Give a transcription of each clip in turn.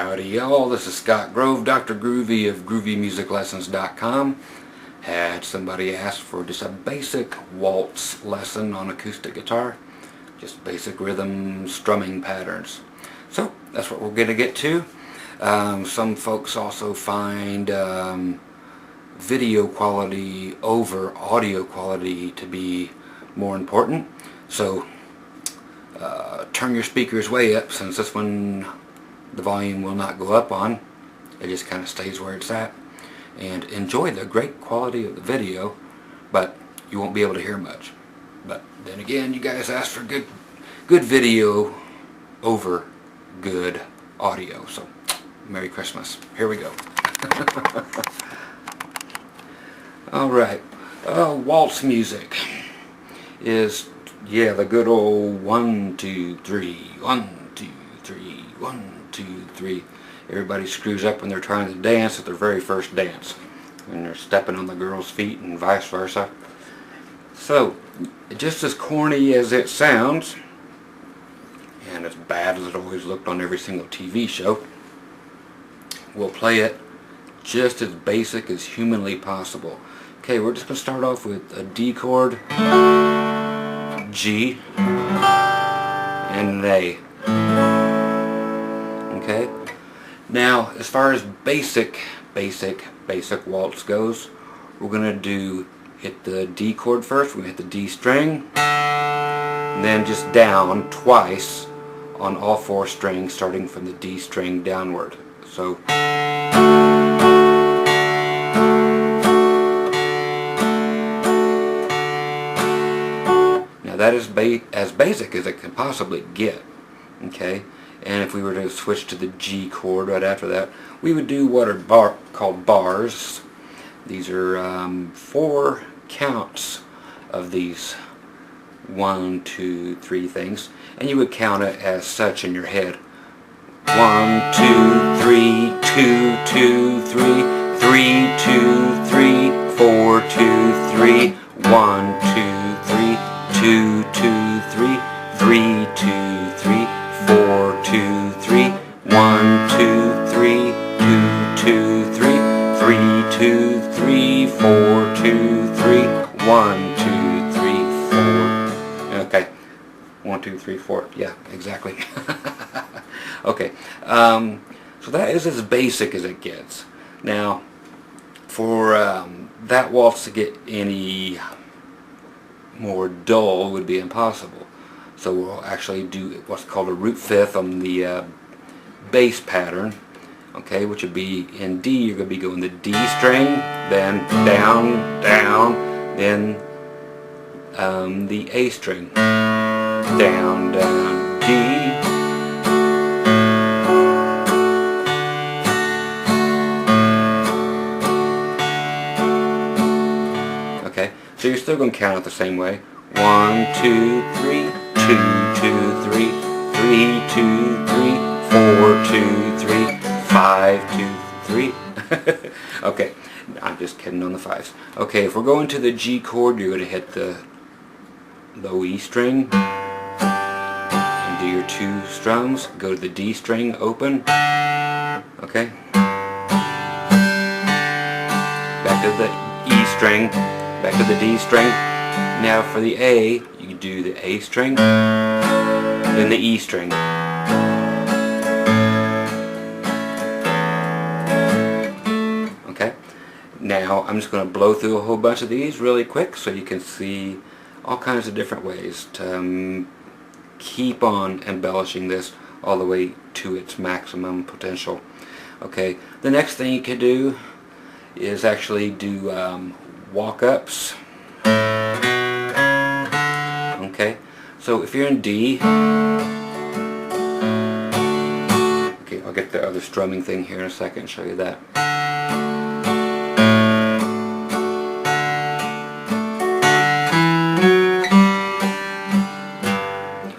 Howdy y'all, this is Scott Grove, Dr. Groovy of GroovyMusicLessons.com. Had somebody ask for just a basic waltz lesson on acoustic guitar. Just basic rhythm strumming patterns. So that's what we're going to get to. Some folks also find video quality over audio quality to be more important. So turn your speakers way up, since this one the volume will not go up on. It just kind of stays where it's at. And enjoy the great quality of the video, but you won't be able to hear much. But then again, you guys asked for good video over good audio. So Merry Christmas. Here we go. Alright, waltz music is, yeah, the good old 1, 2, 3, 1, 2, 3, 1, 2, 3. Everybody screws up when they're trying to dance at their very first dance, when they're stepping on the girl's feet and vice versa. So, just as corny as it sounds, and as bad as it always looked on every single TV show, we'll play it just as basic as humanly possible. Okay, we're just going to start off with a D chord, G, and an A. Okay? Now, as far as basic waltz goes, we're going to hit the D chord first. We're going to hit the D string, and then just down twice on all 4 strings, starting from the D string downward. So, now that is as basic as it can possibly get. Okay? And if we were to switch to the G chord right after that, we would do what are called bars. These are 4 counts of these 1, 2, 3 things, and you would count it as such in your head. 1, 2, 3, 2, 2, 3, 3, 2, 3, 4, 2, 3, 1, 2, 3, 2, 2, 3, 3, 2, 3, 4, 2, 3, 1, 2, 3, 2, 2, 3, 3, 2, 3, 4, 2, 3, 1, 2, 3, 4. Okay. 1, 2, 3, 4. Yeah, exactly. Okay. So that is as basic as it gets. Now, for that waltz to get any more dull would be impossible. So we'll actually do what's called a root fifth on the bass pattern, okay, which would be in D. You're going to be going the D string, then down, down, then the A string, down, down, D. Okay, so you're still going to count it the same way. 1, 2, 3, 2, 2, 3, 3, 2, 3, 4, 2, 3, 5, 2, 3. Okay, I'm just kidding on the 5s. Okay, if we're going to the G chord, you're going to hit the low E string and do your 2 strums. Go to the D string, open. Okay. Back to the E string, back to the D string. Now for the A, you do the A string, then the E string. Okay, now I'm just going to blow through a whole bunch of these really quick so you can see all kinds of different ways to keep on embellishing this all the way to its maximum potential. Okay, the next thing you can do is actually do walk-ups. Okay, so if you're in D, okay, I'll get the other strumming thing here in a second and show you that.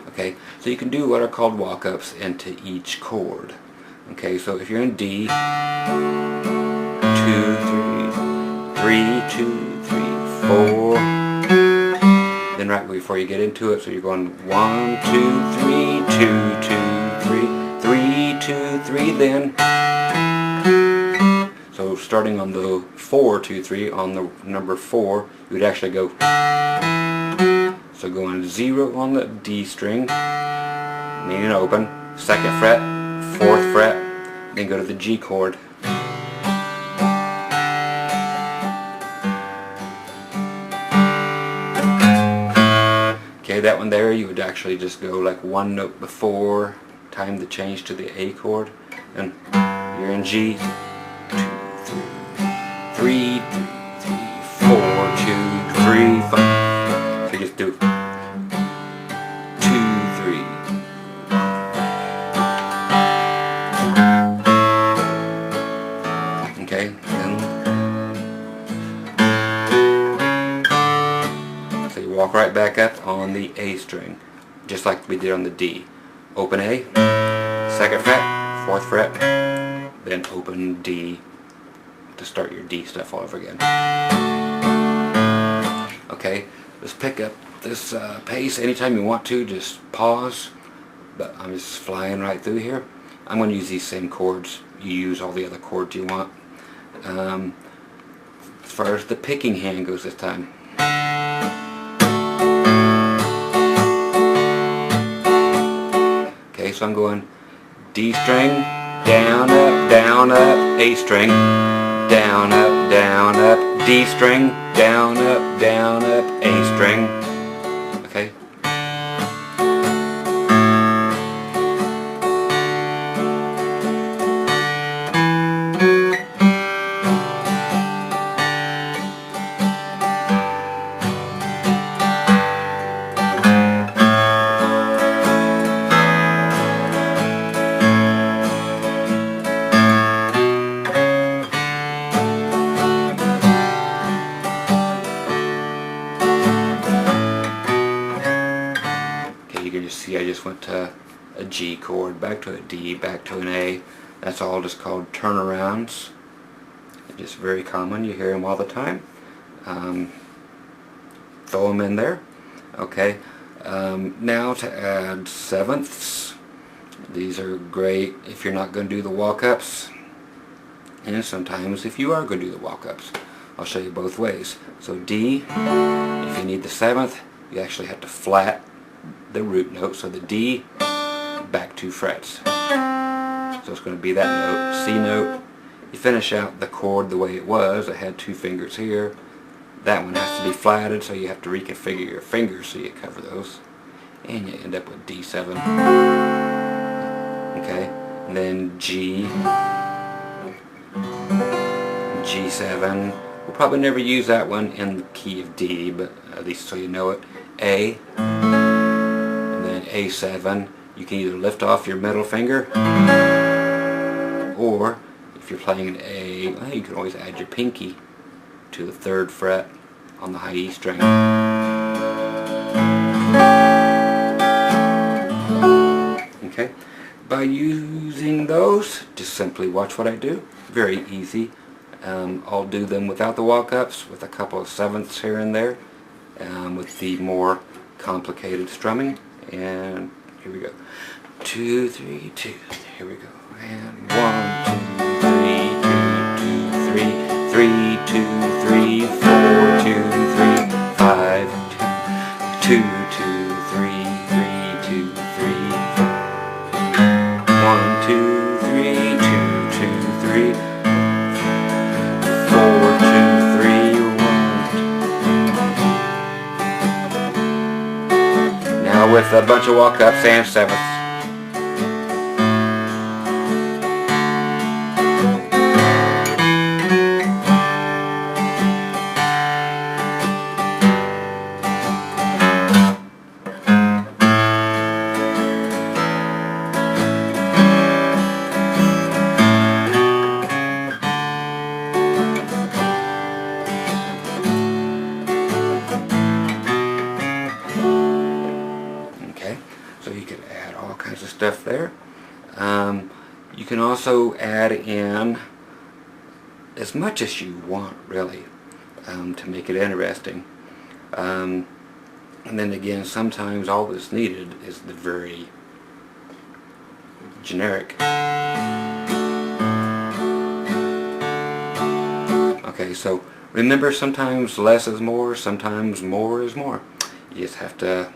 Okay, so you can do what are called walk-ups into each chord. Okay, so if you're in D, 2, 3, 2, 3, 4, then right before you get into it, so you're going 1, 2, 3, 2, 2, 3, 3, 2, 3, then starting on the 4, 2, 3, on the number 4, you would actually go. So go on 0 on the D string, meaning open, 2nd fret, 4th fret, then go to the G chord. Okay, that one there, you would actually just go like one note before, time to change to the A chord, and you're in G, 2, 3, 3, 4, 2, 3, 5. So you just do 2, 3. Okay, so you walk right back up on the A string, just like we did on the D. Open A, 2nd fret, 4th fret, then open D to start your D stuff all over again. Okay, let's pick up this pace anytime you want to. Just pause, but I'm just flying right through here. I'm going to use these same chords. You use all the other chords you want. As far as the picking hand goes this time, okay, so I'm going D string, down, up, A string, down, up, D string, down, up, A string. Okay. You can just see I just went to a G chord, back to a D, back to an A. That's all just called turnarounds. They're just very common. You hear them all the time. Throw them in there. Okay. Now to add sevenths. These are great if you're not going to do the walk-ups, and sometimes if you are going to do the walk-ups. I'll show you both ways. So D, if you need the 7th, you actually have to flat the root note, so the D, back 2 frets. So it's going to be that note, C note. You finish out the chord the way it was. It had 2 fingers here. That one has to be flatted, so you have to reconfigure your fingers so you cover those. And you end up with D7. Okay, and then G, G7. We'll probably never use that one in the key of D, but at least so you know it. A, and then A7. You can either lift off your middle finger, or if you're playing an A, well, you can always add your pinky to the 3rd fret on the high E string. Okay, by using those, just simply watch what I do. Very easy. I'll do them without the walk-ups, with a couple of 7ths here and there, with the more complicated strumming. And here we go. 2, 3, 2. Here we go. And 1, 2, 3, 2, 2, 3, 2, 3, 4, 2, 3, 5, 2, 2, 3, 3, 2, 3, 1, 2, 3, 2, 2, 3, 4, 2, 3, 1. Now with a bunch of walk-ups and 7ths. So you can add all kinds of stuff there. You can also add in as much as you want, really, to make it interesting. And then again, sometimes all that's needed is the very generic. so remember, sometimes less is more, sometimes more is more. You just have to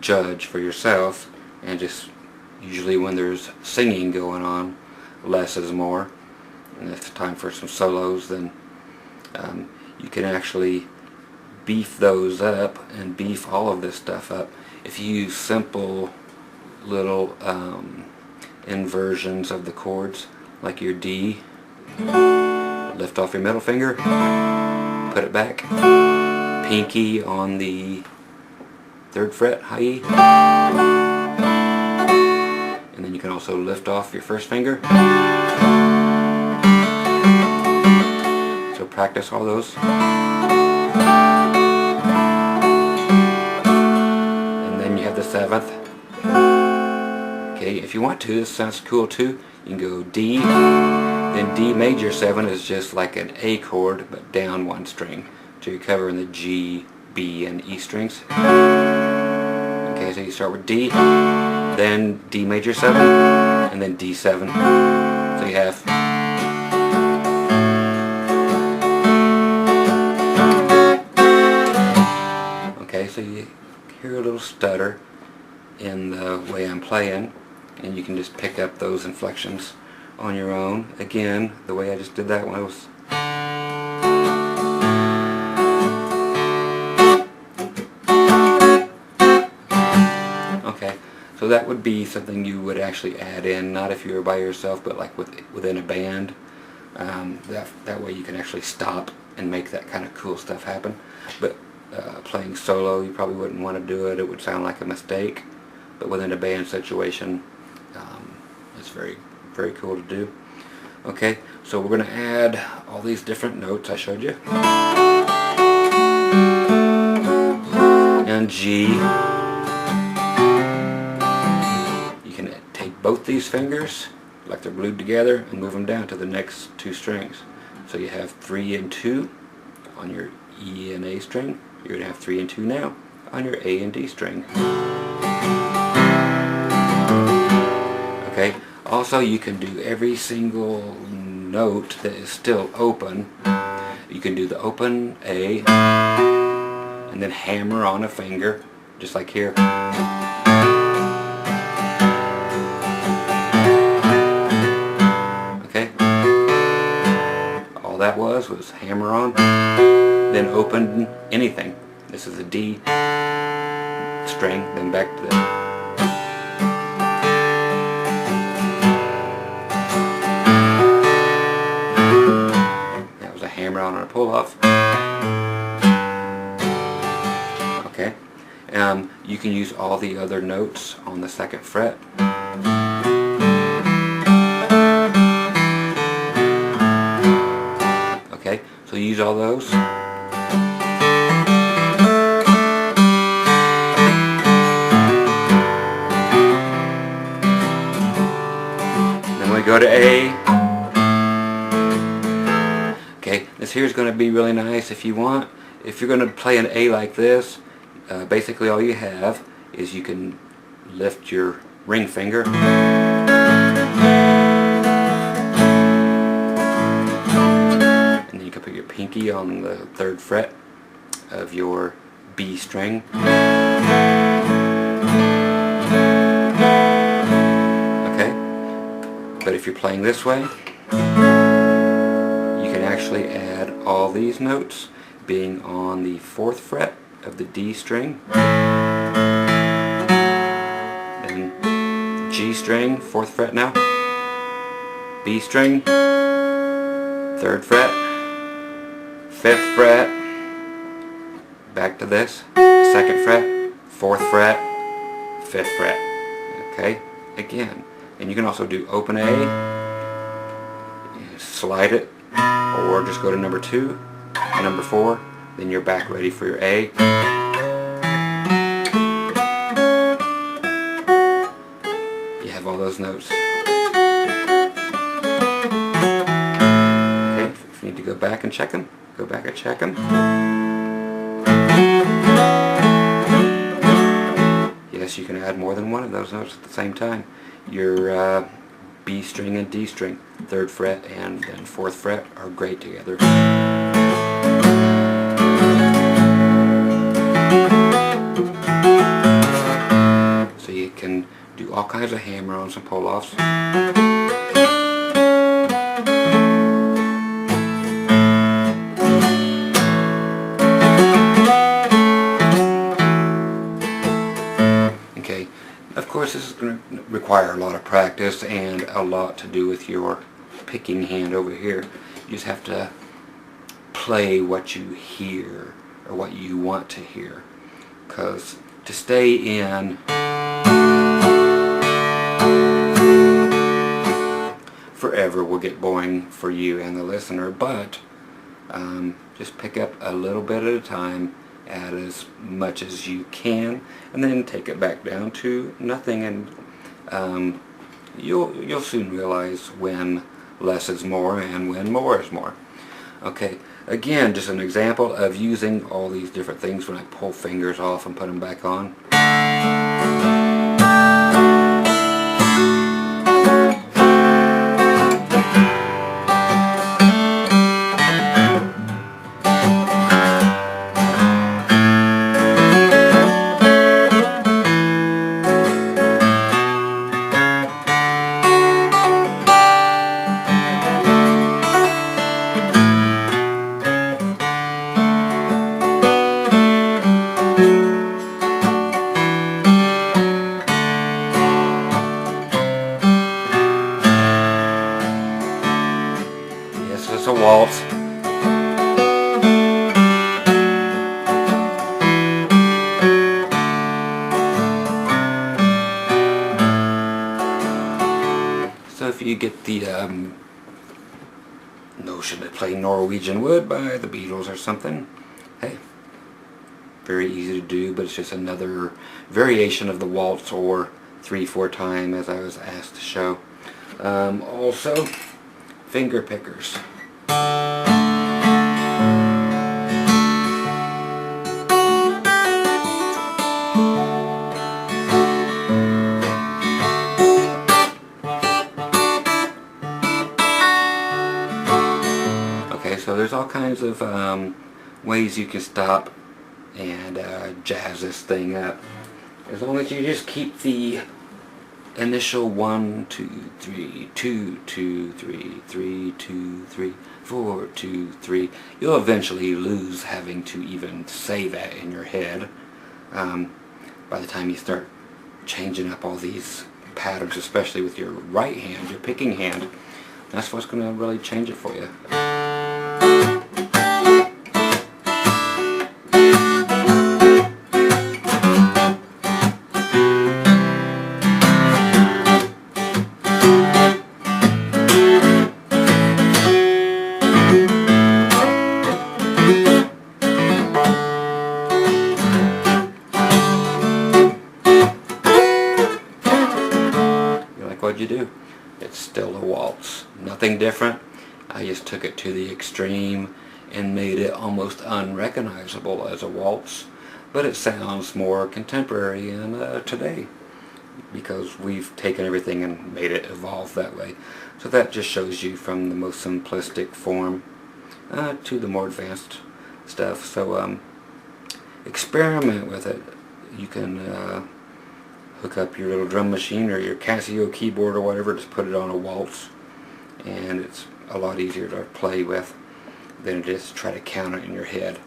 judge for yourself, and just usually when there's singing going on, less is more. And if it's time for some solos, then you can actually beef those up and beef all of this stuff up if you use simple little inversions of the chords, like your D. Lift off your middle finger, put it back, pinky on the 3rd fret, high E, and then you can also lift off your 1st finger. So practice all those. And then you have the 7th. Okay, if you want to, this sounds cool too, you can go D, then D major 7 is just like an A chord, but down 1 string. So you're covering the G, B, and E strings. Okay, so you start with D, then D major 7, and then D7. So you have so you hear a little stutter in the way I'm playing, and you can just pick up those inflections on your own. Again, the way I just did that one was okay. So that would be something you would actually add in, not if you were by yourself, but like within a band. That way you can actually stop and make that kind of cool stuff happen. But playing solo, you probably wouldn't want to do it. It would sound like a mistake. But within a band situation, it's very, very cool to do. Okay, so we're going to add all these different notes I showed you. And G. You can take both these fingers, like they're glued together, and move them down to the next 2 strings. So you have 3 and 2 on your E and A string. You're going to have 3 and 2 now on your A and D string. Okay, also you can do every single note that is still open. You can do the open A and then hammer on a finger, just like here. Okay, all that was hammer on, then open anything. This is a D string, then back to the that was a hammer on a pull off. Okay, you can use all the other notes on the 2nd fret. Okay, so use all those. Go to A. Okay, this here is going to be really nice if you want. If you're going to play an A like this, basically all you have is you can lift your ring finger and then you can put your pinky on the 3rd fret of your B string. But if you're playing this way, you can actually add all these notes being on the 4th fret of the D string, then G string, 4th fret now, B string, 3rd fret, 5th fret, back to this, 2nd fret, 4th fret, 5th fret. Okay, again. And you can also do open A, slide it, or just go to number 2, number 4, then you're back ready for your A. You have all those notes. Okay, if you need to go back and check them, go back and check them. Yes, you can add more than one of those notes at the same time. Your B string and D string, 3rd fret and then 4th fret are great together. So you can do all kinds of hammer-ons and pull-offs. Okay, of course this is going to require a lot of practice and a lot to do with your picking hand over here. You just have to play what you hear or what you want to hear, because to stay in forever will get boring for you and the listener, but just pick up a little bit at a time, add as much as you can, and then take it back down to nothing, and you'll soon realize when less is more and when more is more. Okay, again, just an example of using all these different things when I pull fingers off and put them back on. It's a waltz. So if you get the notion to play Norwegian Wood by the Beatles or something, hey, very easy to do, but it's just another variation of the waltz, or 3/4 time, as I was asked to show. Also, finger pickers. Okay, so there's all kinds of ways you can stop and jazz this thing up, as long as you just keep the initial 1 2 3 2 2 3 3 2 3 4 2 3. You'll eventually lose having to even say that in your head by the time you start changing up all these patterns, especially with your right hand, your picking hand. That's what's going to really change it for you. What'd you do? It's still a waltz. Nothing different. I just took it to the extreme and made it almost unrecognizable as a waltz, but it sounds more contemporary and today, because we've taken everything and made it evolve that way. So that just shows you from the most simplistic form to the more advanced stuff. So experiment with it. You can hook up your little drum machine or your Casio keyboard or whatever, just put it on a waltz, and it's a lot easier to play with than it is to try to count it in your head.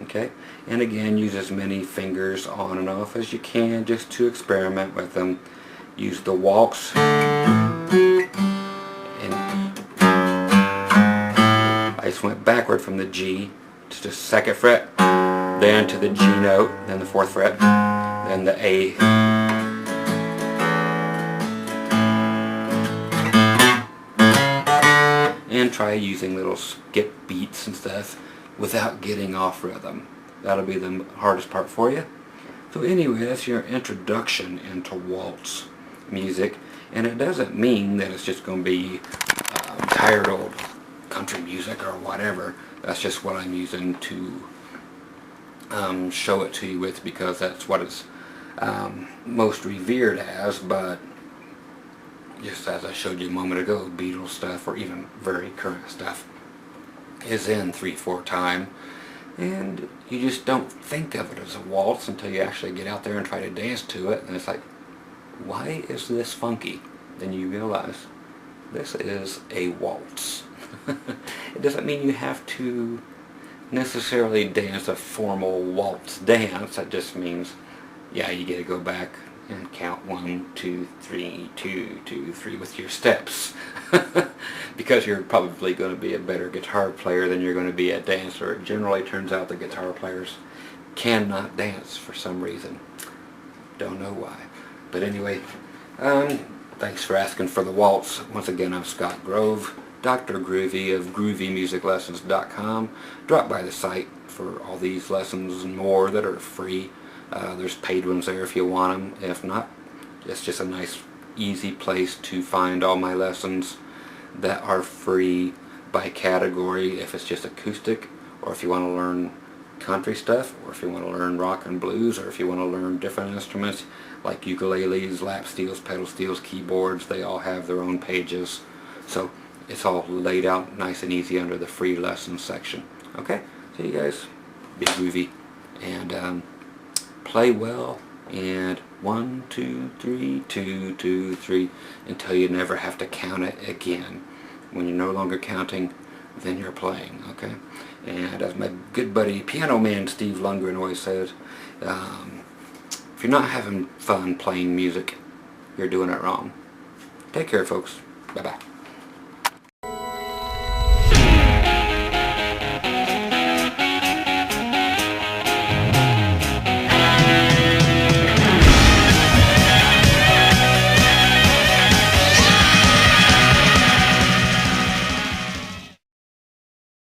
Okay, and again, use as many fingers on and off as you can just to experiment with them. Use the waltz, and I just went backward from the G to the 2nd fret, then to the G note, then the 4th fret, then the A. And try using little skip beats and stuff without getting off rhythm. That'll be the hardest part for you. So anyway, that's your introduction into waltz music, and it doesn't mean that it's just going to be tired old country music or whatever. That's just what I'm using to show it to you with, because that's what it's most revered as. But just as I showed you a moment ago, Beatles stuff or even very current stuff is in 3/4 time, and you just don't think of it as a waltz until you actually get out there and try to dance to it, and it's like, why is this funky? Then you realize this is a waltz. It doesn't mean you have to necessarily dance a formal waltz dance. It just means, yeah, you get to go back and count 1, 2, 3, 2, 2, 3 with your steps. Because you're probably going to be a better guitar player than you're going to be a dancer. It generally turns out that guitar players cannot dance for some reason. Don't know why. But anyway, thanks for asking for the waltz. Once again, I'm Scott Grove, Dr. Groovy of GroovyMusicLessons.com. Drop by the site for all these lessons and more that are free. There's paid ones there if you want them. If not, it's just a nice, easy place to find all my lessons that are free by category. If it's just acoustic, or if you want to learn country stuff, or if you want to learn rock and blues, or if you want to learn different instruments like ukuleles, lap steels, pedal steels, keyboards, they all have their own pages. So it's all laid out nice and easy under the free lessons section. Okay, so you guys be groovy and play well, and 1, 2, 3, 2, 2, 3 until you never have to count it again. When you're no longer counting, then you're playing. Okay, and as my good buddy piano man Steve Lundgren always says, if you're not having fun playing music, you're doing it wrong. Take care, folks. Bye bye.